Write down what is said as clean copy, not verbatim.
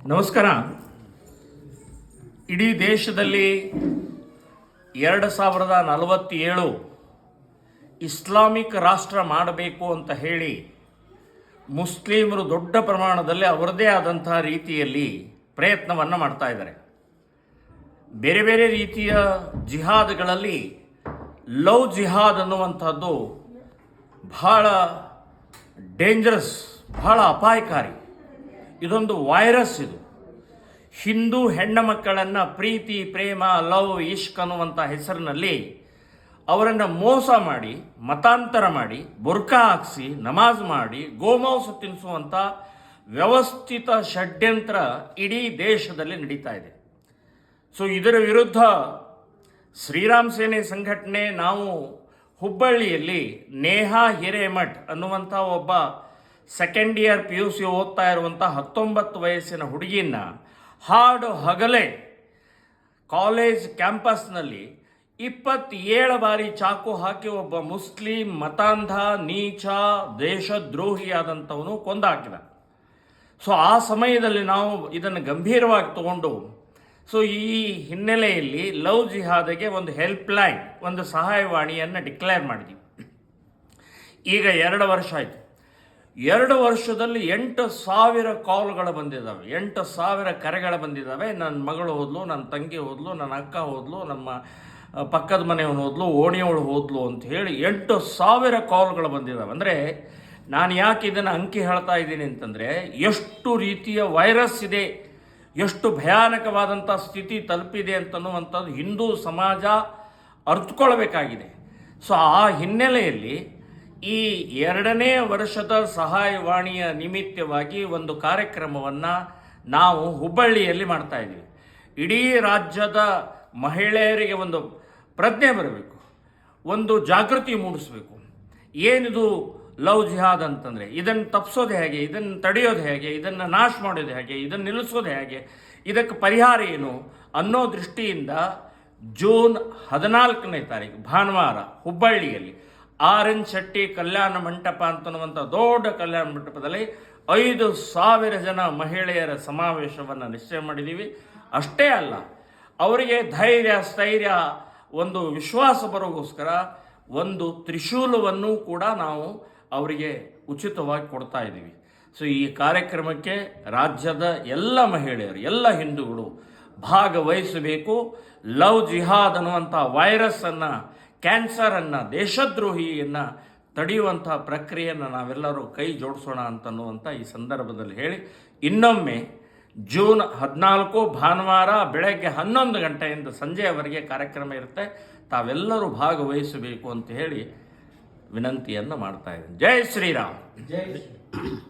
ನಮಸ್ಕಾರ. ಇಡೀ ದೇಶದಲ್ಲಿ 2047 ಇಸ್ಲಾಮಿಕ್ ರಾಷ್ಟ್ರ ಮಾಡಬೇಕು ಅಂತ ಹೇಳಿ ಮುಸ್ಲಿಮರು ದೊಡ್ಡ ಪ್ರಮಾಣದಲ್ಲಿ ಅವರದೇ ಆದಂತಹ ರೀತಿಯಲ್ಲಿ ಪ್ರಯತ್ನವನ್ನು ಮಾಡ್ತಾ ಇದ್ದಾರೆ. ಬೇರೆ ಬೇರೆ ರೀತಿಯ ಜಿಹಾದ್ಗಳಲ್ಲಿ ಲವ್ ಜಿಹಾದ್ ಅನ್ನುವಂಥದ್ದು ಬಹಳ ಡೇಂಜರಸ್, ಬಹಳ ಅಪಾಯಕಾರಿ. ಇದೊಂದು ವೈರಸ್. ಇದು ಹಿಂದೂ ಹೆಣ್ಣು ಮಕ್ಕಳನ್ನು ಪ್ರೀತಿ, ಪ್ರೇಮ, ಲವ್, ಇಷ್ಕ್ ಅನ್ನುವಂಥ ಹೆಸರಿನಲ್ಲಿ ಅವರನ್ನು ಮೋಸ ಮಾಡಿ, ಮತಾಂತರ ಮಾಡಿ, ಬುರ್ಕಾ ಹಾಕಿಸಿ, ನಮಾಜ್ ಮಾಡಿ, ಗೋಮಾಂಸ ತಿನ್ನಿಸುವಂಥ ವ್ಯವಸ್ಥಿತ ಷಡ್ಯಂತ್ರ ಇಡೀ ದೇಶದಲ್ಲಿ ನಡೀತಾ ಇದೆ. ಸೊ ಇದರ ವಿರುದ್ಧ ಶ್ರೀರಾಮ್ ಸೇನೆ ಸಂಘಟನೆ ನಾವು ಹುಬ್ಬಳ್ಳಿಯಲ್ಲಿ ನೇಹಾ ಹಿರೇಮಠ್ ಅನ್ನುವಂಥ ಒಬ್ಬ ಸೆಕೆಂಡ್ ಇಯರ್ PUC ಓದ್ತಾ ಇರುವಂಥ 19 ವಯಸ್ಸಿನ ಹುಡುಗಿನ ಹಾಡು ಹಗಲೇ ಕಾಲೇಜ್ ಕ್ಯಾಂಪಸ್ನಲ್ಲಿ 27 ಬಾರಿ ಚಾಕು ಹಾಕಿ ಒಬ್ಬ ಮುಸ್ಲಿಂ ಮತಾಂಧ, ನೀಚ, ದೇಶದ್ರೋಹಿಯಾದಂಥವನು ಕೊಂದಾಕಿದ. ಸೊ ಆ ಸಮಯದಲ್ಲಿ ನಾವು ಇದನ್ನು ಗಂಭೀರವಾಗಿ ತಗೊಂಡು ಈ ಹಿನ್ನೆಲೆಯಲ್ಲಿ ಲವ್ ಜಿಹಾದ್ಗೆ ಒಂದು ಹೆಲ್ಪ್ಲೈನ್, ಒಂದು ಸಹಾಯವಾಣಿಯನ್ನು ಡಿಕ್ಲೇರ್ ಮಾಡಿದ್ವಿ. ಈಗ 2 ವರ್ಷ ಆಯಿತು. 2 ವರ್ಷದಲ್ಲಿ 8,000 ಕಾಲ್ಗಳು ಬಂದಿದ್ದಾವೆ, 8,000 ಕರೆಗಳು ಬಂದಿದ್ದಾವೆ. ನನ್ನ ಮಗಳು ಹೋದ್ಲು, ನನ್ನ ತಂಗಿ ಹೋದ್ಲು, ನನ್ನ ಅಕ್ಕ ಹೋದ್ಲು, ನಮ್ಮ ಪಕ್ಕದ ಮನೆಯವನು ಹೋದ್ಲು, ಓಣಿಯವಳು ಹೋದ್ಲು ಅಂತ ಹೇಳಿ 8,000 ಕಾಲ್ಗಳು ಬಂದಿದ್ದಾವೆ. ಅಂದರೆ ನಾನು ಯಾಕೆ ಇದನ್ನು ಅಂಕಿ ಹೇಳ್ತಾ ಇದ್ದೀನಿ ಅಂತಂದರೆ, ಎಷ್ಟು ರೀತಿಯ ವೈರಸ್ ಇದೆ, ಎಷ್ಟು ಭಯಾನಕವಾದಂಥ ಸ್ಥಿತಿ ತಲುಪಿದೆ ಅಂತನ್ನುವಂಥದ್ದು ಹಿಂದೂ ಸಮಾಜ ಅರ್ಥಕೊಳ್ಬೇಕಾಗಿದೆ. ಸೊ ಆ ಹಿನ್ನೆಲೆಯಲ್ಲಿ ಈ 2ನೇ ವರ್ಷದ ಸಹಾಯವಾಣಿಯ ನಿಮಿತ್ತವಾಗಿ ಒಂದು ಕಾರ್ಯಕ್ರಮವನ್ನು ನಾವು ಹುಬ್ಬಳ್ಳಿಯಲ್ಲಿ ಮಾಡ್ತಾ ಇದ್ದೀವಿ. ಇಡೀ ರಾಜ್ಯದ ಮಹಿಳೆಯರಿಗೆ ಒಂದು ಪ್ರಜ್ಞೆ ಬರಬೇಕು, ಒಂದು ಜಾಗೃತಿ ಮೂಡಿಸಬೇಕು. ಏನಿದು ಲವ್ ಜಿಹಾದ್ ಅಂತಂದರೆ, ಇದನ್ನು ತಪ್ಪಿಸೋದು ಹೇಗೆ, ಇದನ್ನು ತಡೆಯೋದು ಹೇಗೆ, ಇದನ್ನು ನಾಶ ಮಾಡೋದು ಹೇಗೆ, ಇದನ್ನು ನಿಲ್ಲಿಸೋದು ಹೇಗೆ, ಇದಕ್ಕೆ ಪರಿಹಾರ ಏನು ಅನ್ನೋ ದೃಷ್ಟಿಯಿಂದ ಜೂನ್ 14ನೇ ತಾರೀಕು ಭಾನುವಾರ ಹುಬ್ಬಳ್ಳಿಯಲ್ಲಿ RN ಶೆಟ್ಟಿ ಕಲ್ಯಾಣ ಮಂಟಪ ಅಂತನ್ನುವಂಥ ದೊಡ್ಡ ಕಲ್ಯಾಣ ಮಂಟಪದಲ್ಲಿ 5,000 ಜನ ಮಹಿಳೆಯರ ಸಮಾವೇಶವನ್ನು ನಿಶ್ಚಯ ಮಾಡಿದ್ದೀವಿ. ಅಷ್ಟೇ ಅಲ್ಲ, ಅವರಿಗೆ ಧೈರ್ಯ, ಸ್ಥೈರ್ಯ, ಒಂದು ವಿಶ್ವಾಸ ಬರೋಗೋಸ್ಕರ ಒಂದು ತ್ರಿಶೂಲವನ್ನು ಕೂಡ ನಾವು ಅವರಿಗೆ ಉಚಿತವಾಗಿ ಕೊಡ್ತಾ ಇದ್ದೀವಿ. ಸೊ ಈ ಕಾರ್ಯಕ್ರಮಕ್ಕೆ ರಾಜ್ಯದ ಎಲ್ಲ ಮಹಿಳೆಯರು, ಎಲ್ಲ ಹಿಂದೂಗಳು ಭಾಗವಹಿಸಬೇಕು. ಲವ್ ಜಿಹಾದ್ ಅನ್ನುವಂಥ ವೈರಸ್ಸನ್ನು, ಕ್ಯಾನ್ಸರನ್ನು, ದೇಶದ್ರೋಹಿಯನ್ನು ತಡೆಯುವಂಥ ಪ್ರಕ್ರಿಯೆಯನ್ನು ನಾವೆಲ್ಲರೂ ಕೈ ಜೋಡಿಸೋಣ ಅಂತನ್ನುವಂಥ ಈ ಸಂದರ್ಭದಲ್ಲಿ ಹೇಳಿ, ಇನ್ನೊಮ್ಮೆ ಜೂನ್ 14 ಭಾನುವಾರ ಬೆಳಗ್ಗೆ 11 ಗಂಟೆಯಿಂದ ಸಂಜೆಯವರೆಗೆ ಕಾರ್ಯಕ್ರಮ ಇರುತ್ತೆ. ತಾವೆಲ್ಲರೂ ಭಾಗವಹಿಸಬೇಕು ಅಂತ ಹೇಳಿ ವಿನಂತಿಯನ್ನು ಮಾಡ್ತಾ ಇದ್ದೀನಿ. ಜೈ ಶ್ರೀರಾಮ್. ಜೈ ಶ್ರೀರಾಮ್.